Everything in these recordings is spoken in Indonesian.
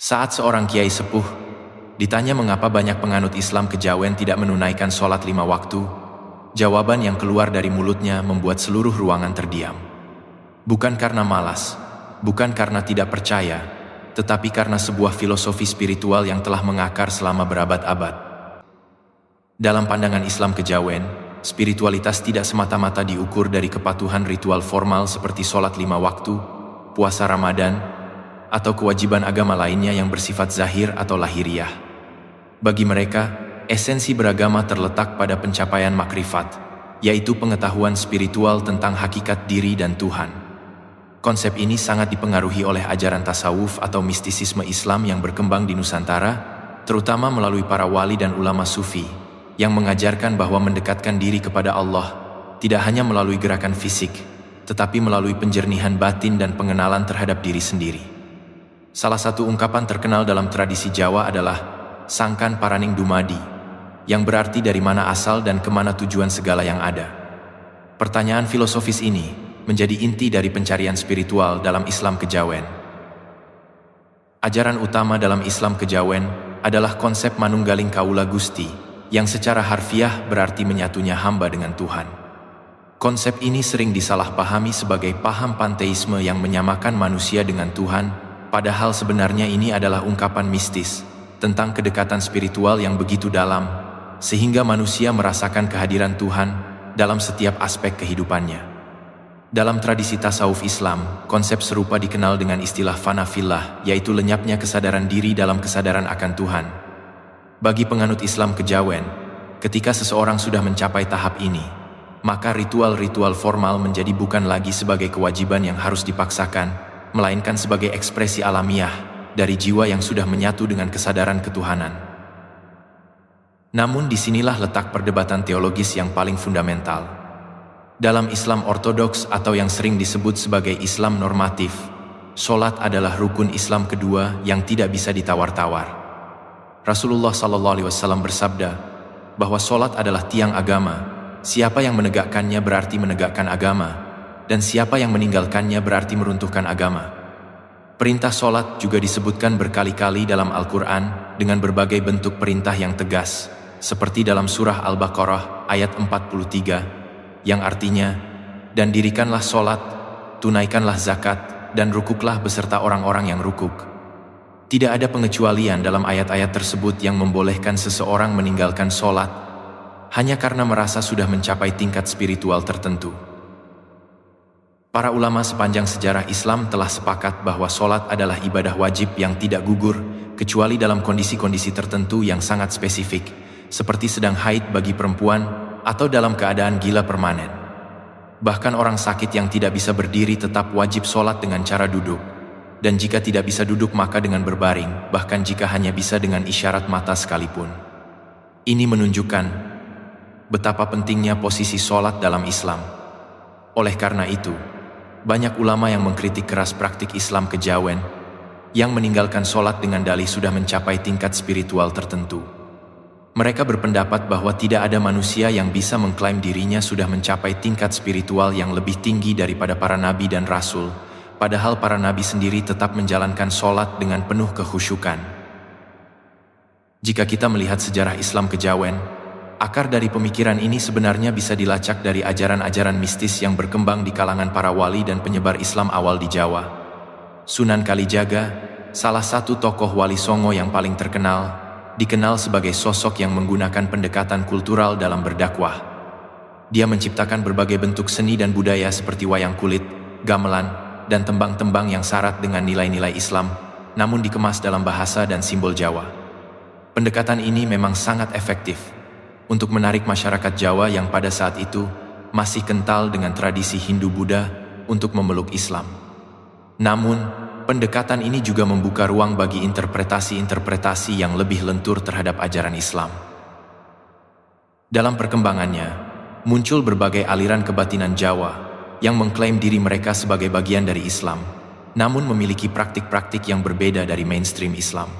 Saat seorang kiai sepuh ditanya mengapa banyak penganut Islam kejawen tidak menunaikan sholat 5 waktu, jawaban yang keluar dari mulutnya membuat seluruh ruangan terdiam. Bukan karena malas, bukan karena tidak percaya, tetapi karena sebuah filosofi spiritual yang telah mengakar selama berabad-abad. Dalam pandangan Islam kejawen, spiritualitas tidak semata-mata diukur dari kepatuhan ritual formal seperti sholat 5 waktu, puasa Ramadan, atau kewajiban agama lainnya yang bersifat zahir atau lahiriah. Bagi mereka, esensi beragama terletak pada pencapaian makrifat, yaitu pengetahuan spiritual tentang hakikat diri dan Tuhan. Konsep ini sangat dipengaruhi oleh ajaran tasawuf atau mistisisme Islam yang berkembang di Nusantara, terutama melalui para wali dan ulama sufi, yang mengajarkan bahwa mendekatkan diri kepada Allah tidak hanya melalui gerakan fisik, tetapi melalui penjernihan batin dan pengenalan terhadap diri sendiri. Salah satu ungkapan terkenal dalam tradisi Jawa adalah Sangkan Paraning Dumadi, yang berarti dari mana asal dan kemana tujuan segala yang ada. Pertanyaan filosofis ini menjadi inti dari pencarian spiritual dalam Islam kejawen. Ajaran utama dalam Islam kejawen adalah konsep Manunggaling Kaula Gusti, yang secara harfiah berarti menyatunya hamba dengan Tuhan. Konsep ini sering disalahpahami sebagai paham panteisme yang menyamakan manusia dengan Tuhan, padahal sebenarnya ini adalah ungkapan mistis tentang kedekatan spiritual yang begitu dalam, sehingga manusia merasakan kehadiran Tuhan dalam setiap aspek kehidupannya. Dalam tradisi tasawuf Islam, konsep serupa dikenal dengan istilah fana fillah, yaitu lenyapnya kesadaran diri dalam kesadaran akan Tuhan. Bagi penganut Islam kejawen, ketika seseorang sudah mencapai tahap ini, maka ritual-ritual formal menjadi bukan lagi sebagai kewajiban yang harus dipaksakan, melainkan sebagai ekspresi alamiah dari jiwa yang sudah menyatu dengan kesadaran ketuhanan. Namun disinilah letak perdebatan teologis yang paling fundamental. Dalam Islam ortodoks atau yang sering disebut sebagai Islam normatif, sholat adalah rukun Islam kedua yang tidak bisa ditawar-tawar. Rasulullah SAW bersabda bahwa sholat adalah tiang agama, siapa yang menegakkannya berarti menegakkan agama, dan siapa yang meninggalkannya berarti meruntuhkan agama. Perintah sholat juga disebutkan berkali-kali dalam Al-Quran dengan berbagai bentuk perintah yang tegas, seperti dalam surah Al-Baqarah ayat 43, yang artinya, dan dirikanlah sholat, tunaikanlah zakat, dan rukuklah beserta orang-orang yang rukuk. Tidak ada pengecualian dalam ayat-ayat tersebut yang membolehkan seseorang meninggalkan sholat, hanya karena merasa sudah mencapai tingkat spiritual tertentu. Para ulama sepanjang sejarah Islam telah sepakat bahwa sholat adalah ibadah wajib yang tidak gugur, kecuali dalam kondisi-kondisi tertentu yang sangat spesifik, seperti sedang haid bagi perempuan atau dalam keadaan gila permanen. Bahkan orang sakit yang tidak bisa berdiri tetap wajib sholat dengan cara duduk, dan jika tidak bisa duduk maka dengan berbaring, bahkan jika hanya bisa dengan isyarat mata sekalipun. Ini menunjukkan betapa pentingnya posisi sholat dalam Islam. Oleh karena itu, banyak ulama yang mengkritik keras praktik Islam kejawen yang meninggalkan sholat dengan dalih sudah mencapai tingkat spiritual tertentu. Mereka berpendapat bahwa tidak ada manusia yang bisa mengklaim dirinya sudah mencapai tingkat spiritual yang lebih tinggi daripada para nabi dan rasul, padahal para nabi sendiri tetap menjalankan sholat dengan penuh kekhusyukan. Jika kita melihat sejarah Islam kejawen, akar dari pemikiran ini sebenarnya bisa dilacak dari ajaran-ajaran mistis yang berkembang di kalangan para wali dan penyebar Islam awal di Jawa. Sunan Kalijaga, salah satu tokoh wali Songo yang paling terkenal, dikenal sebagai sosok yang menggunakan pendekatan kultural dalam berdakwah. Dia menciptakan berbagai bentuk seni dan budaya seperti wayang kulit, gamelan, dan tembang-tembang yang syarat dengan nilai-nilai Islam, namun dikemas dalam bahasa dan simbol Jawa. Pendekatan ini memang sangat efektif untuk menarik masyarakat Jawa yang pada saat itu masih kental dengan tradisi Hindu-Buddha untuk memeluk Islam. Namun, pendekatan ini juga membuka ruang bagi interpretasi-interpretasi yang lebih lentur terhadap ajaran Islam. Dalam perkembangannya, muncul berbagai aliran kebatinan Jawa yang mengklaim diri mereka sebagai bagian dari Islam, namun memiliki praktik-praktik yang berbeda dari mainstream Islam.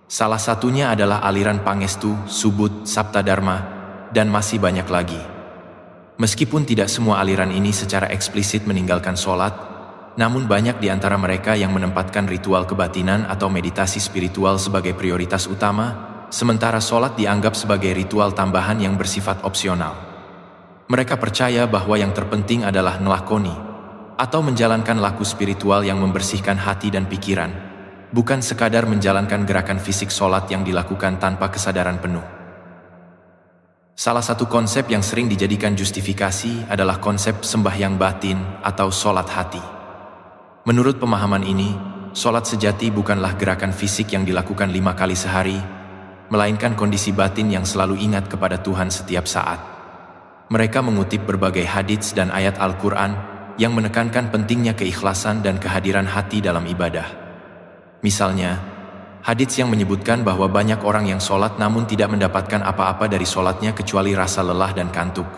Salah satunya adalah aliran Pangestu, Subud, Saptadharma, dan masih banyak lagi. Meskipun tidak semua aliran ini secara eksplisit meninggalkan sholat, namun banyak di antara mereka yang menempatkan ritual kebatinan atau meditasi spiritual sebagai prioritas utama, sementara sholat dianggap sebagai ritual tambahan yang bersifat opsional. Mereka percaya bahwa yang terpenting adalah ngelakoni atau menjalankan laku spiritual yang membersihkan hati dan pikiran, bukan sekadar menjalankan gerakan fisik sholat yang dilakukan tanpa kesadaran penuh. Salah satu konsep yang sering dijadikan justifikasi adalah konsep sembahyang batin atau sholat hati. Menurut pemahaman ini, sholat sejati bukanlah gerakan fisik yang dilakukan 5 kali sehari, melainkan kondisi batin yang selalu ingat kepada Tuhan setiap saat. Mereka mengutip berbagai hadits dan ayat Al-Quran yang menekankan pentingnya keikhlasan dan kehadiran hati dalam ibadah. Misalnya, hadits yang menyebutkan bahwa banyak orang yang sholat namun tidak mendapatkan apa-apa dari sholatnya kecuali rasa lelah dan kantuk.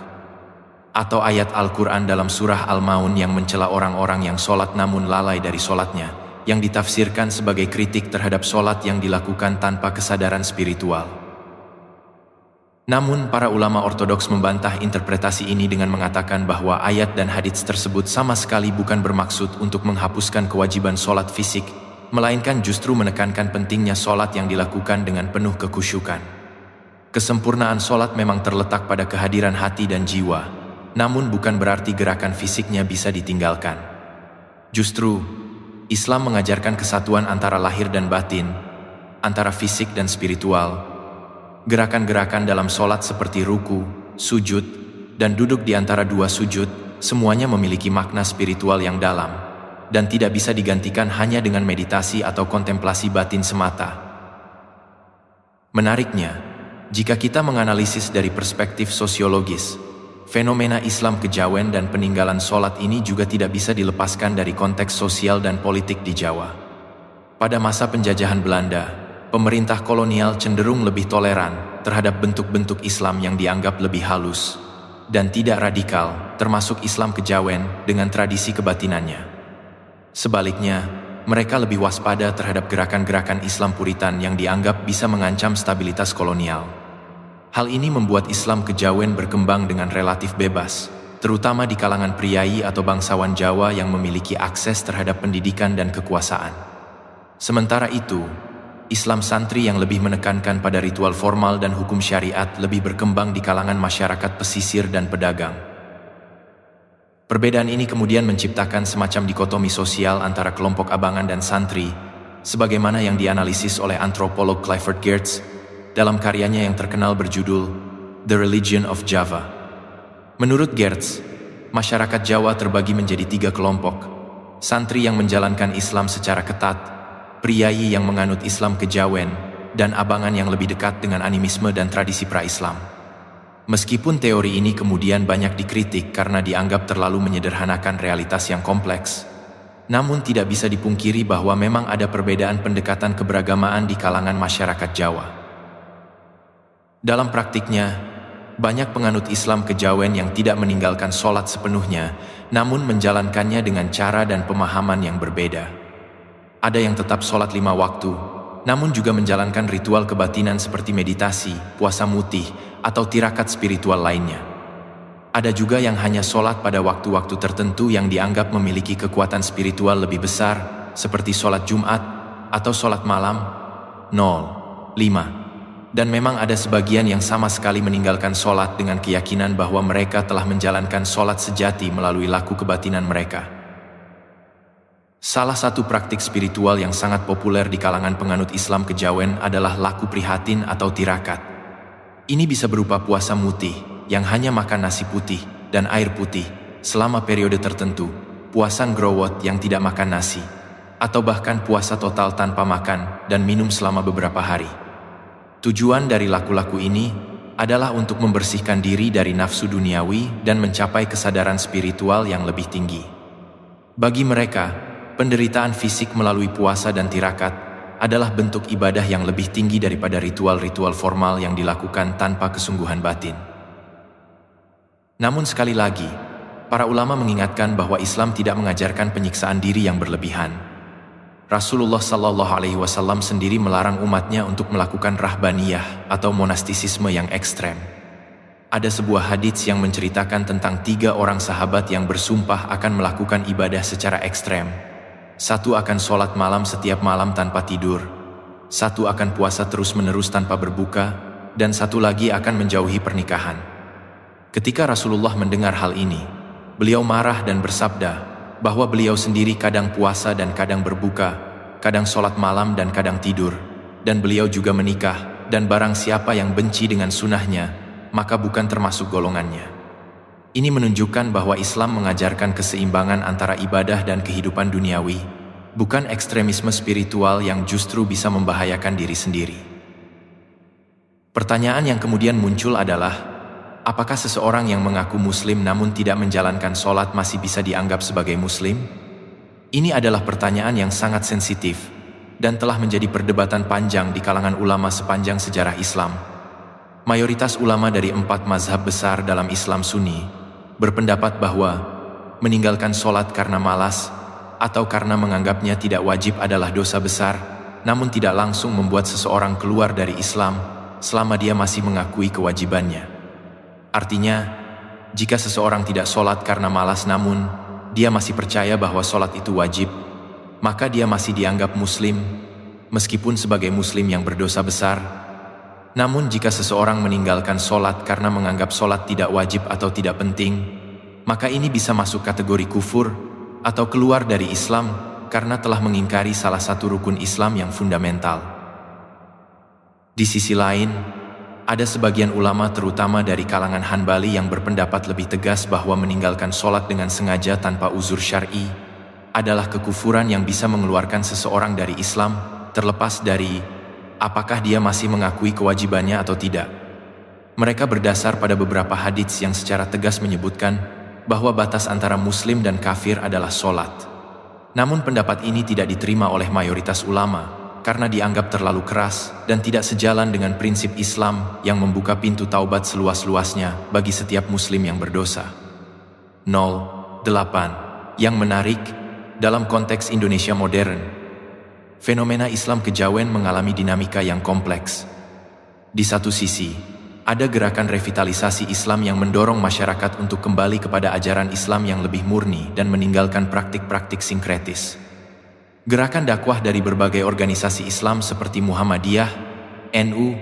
Atau ayat Al-Quran dalam surah Al-Maun yang mencela orang-orang yang sholat namun lalai dari sholatnya, yang ditafsirkan sebagai kritik terhadap sholat yang dilakukan tanpa kesadaran spiritual. Namun, para ulama ortodoks membantah interpretasi ini dengan mengatakan bahwa ayat dan hadits tersebut sama sekali bukan bermaksud untuk menghapuskan kewajiban sholat fisik, melainkan justru menekankan pentingnya sholat yang dilakukan dengan penuh kekhusyukan. Kesempurnaan sholat memang terletak pada kehadiran hati dan jiwa, namun bukan berarti gerakan fisiknya bisa ditinggalkan. Justru, Islam mengajarkan kesatuan antara lahir dan batin, antara fisik dan spiritual. Gerakan-gerakan dalam sholat seperti ruku, sujud, dan duduk di antara dua sujud, semuanya memiliki makna spiritual yang dalam, dan tidak bisa digantikan hanya dengan meditasi atau kontemplasi batin semata. Menariknya, jika kita menganalisis dari perspektif sosiologis, fenomena Islam kejawen dan peninggalan sholat ini juga tidak bisa dilepaskan dari konteks sosial dan politik di Jawa. Pada masa penjajahan Belanda, pemerintah kolonial cenderung lebih toleran terhadap bentuk-bentuk Islam yang dianggap lebih halus dan tidak radikal, termasuk Islam kejawen dengan tradisi kebatinannya. Sebaliknya, mereka lebih waspada terhadap gerakan-gerakan Islam Puritan yang dianggap bisa mengancam stabilitas kolonial. Hal ini membuat Islam kejawen berkembang dengan relatif bebas, terutama di kalangan priai atau bangsawan Jawa yang memiliki akses terhadap pendidikan dan kekuasaan. Sementara itu, Islam santri yang lebih menekankan pada ritual formal dan hukum syariat lebih berkembang di kalangan masyarakat pesisir dan pedagang. Perbedaan ini kemudian menciptakan semacam dikotomi sosial antara kelompok abangan dan santri, sebagaimana yang dianalisis oleh antropolog Clifford Geertz dalam karyanya yang terkenal berjudul The Religion of Java. Menurut Geertz, masyarakat Jawa terbagi menjadi 3 kelompok: santri yang menjalankan Islam secara ketat, priai yang menganut Islam kejawen, dan abangan yang lebih dekat dengan animisme dan tradisi pra-Islam. Meskipun teori ini kemudian banyak dikritik karena dianggap terlalu menyederhanakan realitas yang kompleks, namun tidak bisa dipungkiri bahwa memang ada perbedaan pendekatan keberagamaan di kalangan masyarakat Jawa. Dalam praktiknya, banyak penganut Islam kejawen yang tidak meninggalkan sholat sepenuhnya, namun menjalankannya dengan cara dan pemahaman yang berbeda. Ada yang tetap sholat 5 waktu, namun juga menjalankan ritual kebatinan seperti meditasi, puasa mutih, atau tirakat spiritual lainnya. Ada juga yang hanya sholat pada waktu-waktu tertentu yang dianggap memiliki kekuatan spiritual lebih besar, seperti sholat Jumat atau sholat malam. 5. Dan memang ada sebagian yang sama sekali meninggalkan sholat dengan keyakinan bahwa mereka telah menjalankan sholat sejati melalui laku kebatinan mereka. Salah satu praktik spiritual yang sangat populer di kalangan penganut Islam kejawen adalah laku prihatin atau tirakat. Ini bisa berupa puasa mutih, yang hanya makan nasi putih dan air putih selama periode tertentu, puasa ngrowot yang tidak makan nasi, atau bahkan puasa total tanpa makan dan minum selama beberapa hari. Tujuan dari laku-laku ini adalah untuk membersihkan diri dari nafsu duniawi dan mencapai kesadaran spiritual yang lebih tinggi. Bagi mereka, penderitaan fisik melalui puasa dan tirakat adalah bentuk ibadah yang lebih tinggi daripada ritual-ritual formal yang dilakukan tanpa kesungguhan batin. Namun sekali lagi, para ulama mengingatkan bahwa Islam tidak mengajarkan penyiksaan diri yang berlebihan. Rasulullah SAW sendiri melarang umatnya untuk melakukan rahbaniyah atau monastisisme yang ekstrem. Ada sebuah hadits yang menceritakan tentang 3 orang sahabat yang bersumpah akan melakukan ibadah secara ekstrem. Satu akan sholat malam setiap malam tanpa tidur, satu akan puasa terus-menerus tanpa berbuka, dan satu lagi akan menjauhi pernikahan. Ketika Rasulullah mendengar hal ini, beliau marah dan bersabda bahwa beliau sendiri kadang puasa dan kadang berbuka, kadang sholat malam dan kadang tidur, dan beliau juga menikah, dan barang siapa yang benci dengan sunnahnya, maka bukan termasuk golongannya. Ini menunjukkan bahwa Islam mengajarkan keseimbangan antara ibadah dan kehidupan duniawi, bukan ekstremisme spiritual yang justru bisa membahayakan diri sendiri. Pertanyaan yang kemudian muncul adalah, apakah seseorang yang mengaku muslim namun tidak menjalankan sholat masih bisa dianggap sebagai muslim? Ini adalah pertanyaan yang sangat sensitif, dan telah menjadi perdebatan panjang di kalangan ulama sepanjang sejarah Islam. Mayoritas ulama dari 4 mazhab besar dalam Islam Sunni berpendapat bahwa meninggalkan sholat karena malas atau karena menganggapnya tidak wajib adalah dosa besar, namun tidak langsung membuat seseorang keluar dari Islam selama dia masih mengakui kewajibannya. Artinya, jika seseorang tidak sholat karena malas namun dia masih percaya bahwa sholat itu wajib, maka dia masih dianggap muslim, meskipun sebagai muslim yang berdosa besar. Namun jika seseorang meninggalkan sholat karena menganggap sholat tidak wajib atau tidak penting, maka ini bisa masuk kategori kufur atau keluar dari Islam karena telah mengingkari salah satu rukun Islam yang fundamental. Di sisi lain, ada sebagian ulama terutama dari kalangan Hanbali yang berpendapat lebih tegas bahwa meninggalkan sholat dengan sengaja tanpa uzur syar'i adalah kekufuran yang bisa mengeluarkan seseorang dari Islam, terlepas dari apakah dia masih mengakui kewajibannya atau tidak. Mereka berdasar pada beberapa hadits yang secara tegas menyebutkan bahwa batas antara muslim dan kafir adalah sholat. Namun pendapat ini tidak diterima oleh mayoritas ulama karena dianggap terlalu keras dan tidak sejalan dengan prinsip Islam yang membuka pintu taubat seluas-luasnya bagi setiap muslim yang berdosa. 8. Yang menarik, dalam konteks Indonesia modern, fenomena Islam kejawen mengalami dinamika yang kompleks. Di satu sisi, ada gerakan revitalisasi Islam yang mendorong masyarakat untuk kembali kepada ajaran Islam yang lebih murni dan meninggalkan praktik-praktik sinkretis. Gerakan dakwah dari berbagai organisasi Islam seperti Muhammadiyah, NU,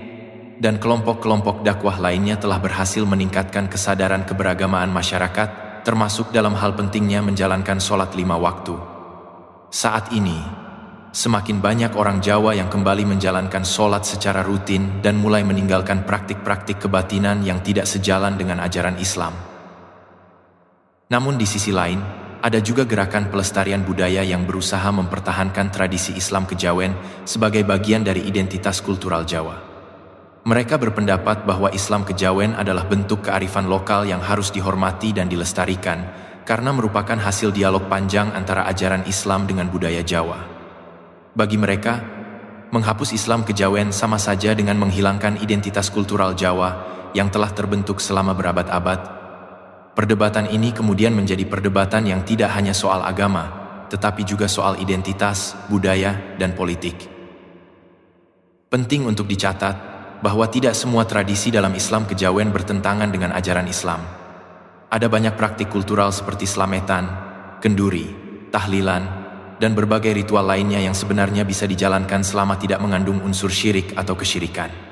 dan kelompok-kelompok dakwah lainnya telah berhasil meningkatkan kesadaran keberagamaan masyarakat, termasuk dalam hal pentingnya menjalankan sholat 5 waktu. Saat ini, semakin banyak orang Jawa yang kembali menjalankan sholat secara rutin dan mulai meninggalkan praktik-praktik kebatinan yang tidak sejalan dengan ajaran Islam. Namun di sisi lain, ada juga gerakan pelestarian budaya yang berusaha mempertahankan tradisi Islam kejawen sebagai bagian dari identitas kultural Jawa. Mereka berpendapat bahwa Islam kejawen adalah bentuk kearifan lokal yang harus dihormati dan dilestarikan karena merupakan hasil dialog panjang antara ajaran Islam dengan budaya Jawa. Bagi mereka, menghapus Islam kejawen sama saja dengan menghilangkan identitas kultural Jawa yang telah terbentuk selama berabad-abad. Perdebatan ini kemudian menjadi perdebatan yang tidak hanya soal agama, tetapi juga soal identitas, budaya, dan politik. Penting untuk dicatat bahwa tidak semua tradisi dalam Islam kejawen bertentangan dengan ajaran Islam. Ada banyak praktik kultural seperti slametan, kenduri, tahlilan, dan berbagai ritual lainnya yang sebenarnya bisa dijalankan selama tidak mengandung unsur syirik atau kesyirikan.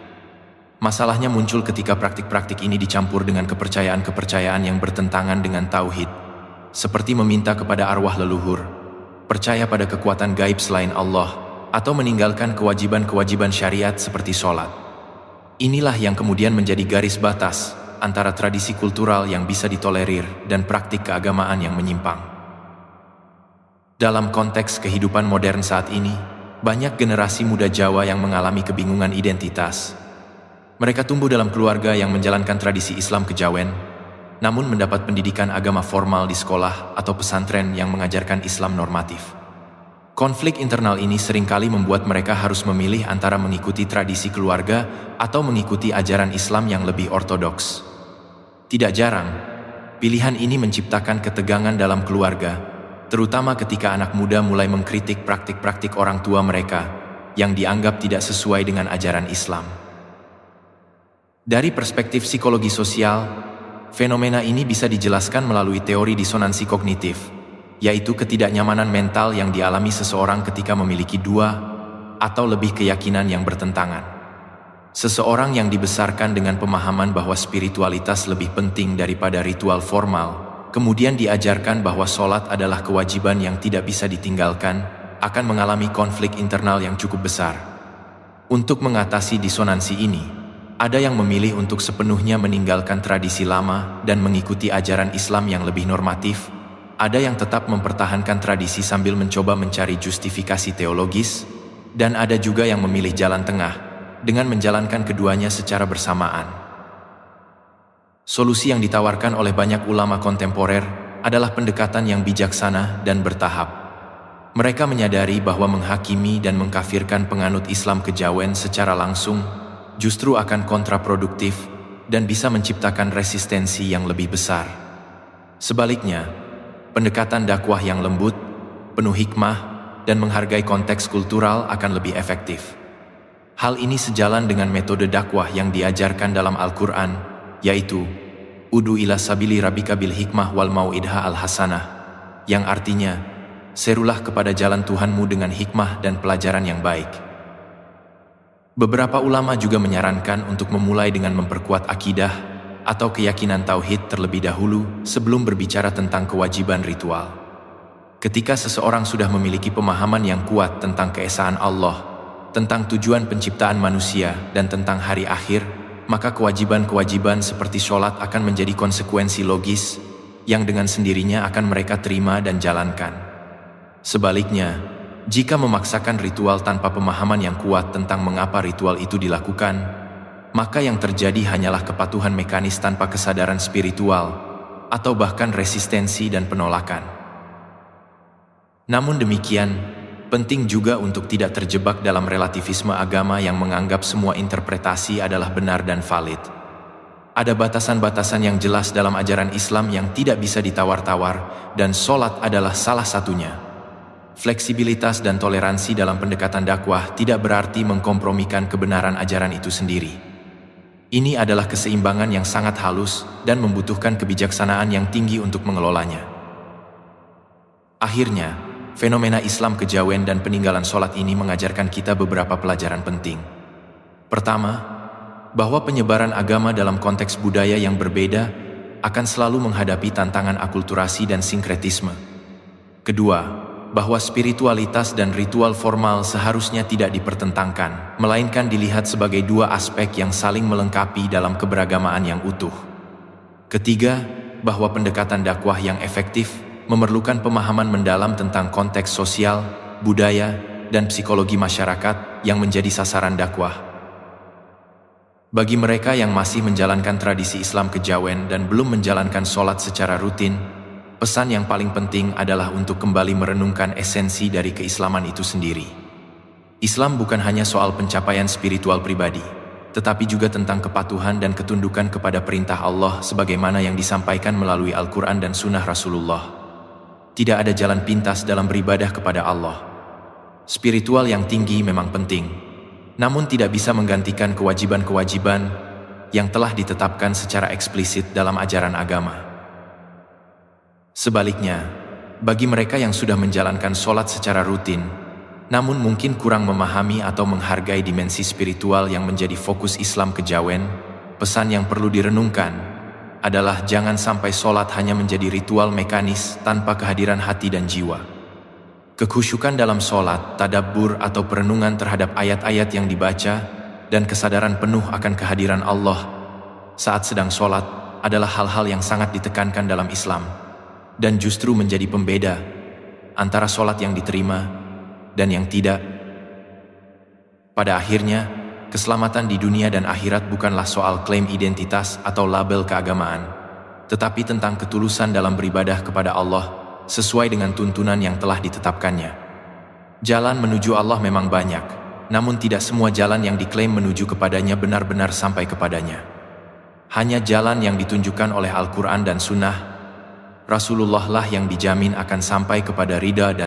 Masalahnya muncul ketika praktik-praktik ini dicampur dengan kepercayaan-kepercayaan yang bertentangan dengan tauhid, seperti meminta kepada arwah leluhur, percaya pada kekuatan gaib selain Allah, atau meninggalkan kewajiban-kewajiban syariat seperti sholat. Inilah yang kemudian menjadi garis batas antara tradisi kultural yang bisa ditolerir dan praktik keagamaan yang menyimpang. Dalam konteks kehidupan modern saat ini, banyak generasi muda Jawa yang mengalami kebingungan identitas. Mereka tumbuh dalam keluarga yang menjalankan tradisi Islam kejawen, namun mendapat pendidikan agama formal di sekolah atau pesantren yang mengajarkan Islam normatif. Konflik internal ini seringkali membuat mereka harus memilih antara mengikuti tradisi keluarga atau mengikuti ajaran Islam yang lebih ortodoks. Tidak jarang, pilihan ini menciptakan ketegangan dalam keluarga, terutama ketika anak muda mulai mengkritik praktik-praktik orang tua mereka yang dianggap tidak sesuai dengan ajaran Islam. Dari perspektif psikologi sosial, fenomena ini bisa dijelaskan melalui teori disonansi kognitif, yaitu ketidaknyamanan mental yang dialami seseorang ketika memiliki dua atau lebih keyakinan yang bertentangan. Seseorang yang dibesarkan dengan pemahaman bahwa spiritualitas lebih penting daripada ritual formal, kemudian diajarkan bahwa sholat adalah kewajiban yang tidak bisa ditinggalkan, akan mengalami konflik internal yang cukup besar. Untuk mengatasi disonansi ini, ada yang memilih untuk sepenuhnya meninggalkan tradisi lama dan mengikuti ajaran Islam yang lebih normatif, ada yang tetap mempertahankan tradisi sambil mencoba mencari justifikasi teologis, dan ada juga yang memilih jalan tengah, dengan menjalankan keduanya secara bersamaan. Solusi yang ditawarkan oleh banyak ulama kontemporer adalah pendekatan yang bijaksana dan bertahap. Mereka menyadari bahwa menghakimi dan mengkafirkan penganut Islam kejawen secara langsung justru akan kontraproduktif dan bisa menciptakan resistensi yang lebih besar. Sebaliknya, pendekatan dakwah yang lembut, penuh hikmah, dan menghargai konteks kultural akan lebih efektif. Hal ini sejalan dengan metode dakwah yang diajarkan dalam Al-Quran, yaitu Ud'u ila sabili rabbika bil hikmah wal mau'idha al-hasanah, yang artinya, serulah kepada jalan Tuhanmu dengan hikmah dan pelajaran yang baik. Beberapa ulama juga menyarankan untuk memulai dengan memperkuat akidah atau keyakinan tauhid terlebih dahulu sebelum berbicara tentang kewajiban ritual. Ketika seseorang sudah memiliki pemahaman yang kuat tentang keesaan Allah, tentang tujuan penciptaan manusia, dan tentang hari akhir, maka kewajiban-kewajiban seperti sholat akan menjadi konsekuensi logis yang dengan sendirinya akan mereka terima dan jalankan. Sebaliknya, jika memaksakan ritual tanpa pemahaman yang kuat tentang mengapa ritual itu dilakukan, maka yang terjadi hanyalah kepatuhan mekanis tanpa kesadaran spiritual, atau bahkan resistensi dan penolakan. Namun demikian, penting juga untuk tidak terjebak dalam relativisme agama yang menganggap semua interpretasi adalah benar dan valid. Ada batasan-batasan yang jelas dalam ajaran Islam yang tidak bisa ditawar-tawar, dan sholat adalah salah satunya. Fleksibilitas dan toleransi dalam pendekatan dakwah tidak berarti mengkompromikan kebenaran ajaran itu sendiri. Ini adalah keseimbangan yang sangat halus dan membutuhkan kebijaksanaan yang tinggi untuk mengelolanya. Akhirnya, fenomena Islam kejawen dan peninggalan sholat ini mengajarkan kita beberapa pelajaran penting. Pertama, bahwa penyebaran agama dalam konteks budaya yang berbeda akan selalu menghadapi tantangan akulturasi dan sinkretisme. Kedua, bahwa spiritualitas dan ritual formal seharusnya tidak dipertentangkan, melainkan dilihat sebagai dua aspek yang saling melengkapi dalam keberagamaan yang utuh. Ketiga, bahwa pendekatan dakwah yang efektif memerlukan pemahaman mendalam tentang konteks sosial, budaya, dan psikologi masyarakat yang menjadi sasaran dakwah. Bagi mereka yang masih menjalankan tradisi Islam kejawen dan belum menjalankan sholat secara rutin, pesan yang paling penting adalah untuk kembali merenungkan esensi dari keislaman itu sendiri. Islam bukan hanya soal pencapaian spiritual pribadi, tetapi juga tentang kepatuhan dan ketundukan kepada perintah Allah sebagaimana yang disampaikan melalui Al-Quran dan Sunnah Rasulullah. Tidak ada jalan pintas dalam beribadah kepada Allah. Spiritual yang tinggi memang penting, namun tidak bisa menggantikan kewajiban-kewajiban yang telah ditetapkan secara eksplisit dalam ajaran agama. Sebaliknya, bagi mereka yang sudah menjalankan sholat secara rutin, namun mungkin kurang memahami atau menghargai dimensi spiritual yang menjadi fokus Islam kejawen, pesan yang perlu direnungkan adalah jangan sampai sholat hanya menjadi ritual mekanis tanpa kehadiran hati dan jiwa. Kekhusyukan dalam sholat, tadabbur atau perenungan terhadap ayat-ayat yang dibaca, dan kesadaran penuh akan kehadiran Allah saat sedang sholat adalah hal-hal yang sangat ditekankan dalam Islam, dan justru menjadi pembeda antara sholat yang diterima dan yang tidak. Pada akhirnya, keselamatan di dunia dan akhirat bukanlah soal klaim identitas atau label keagamaan, tetapi tentang ketulusan dalam beribadah kepada Allah sesuai dengan tuntunan yang telah ditetapkannya. Jalan menuju Allah memang banyak, namun tidak semua jalan yang diklaim menuju kepadanya benar-benar sampai kepadanya. Hanya jalan yang ditunjukkan oleh Al-Quran dan Sunnah Rasulullah lah yang dijamin akan sampai kepada ridha dan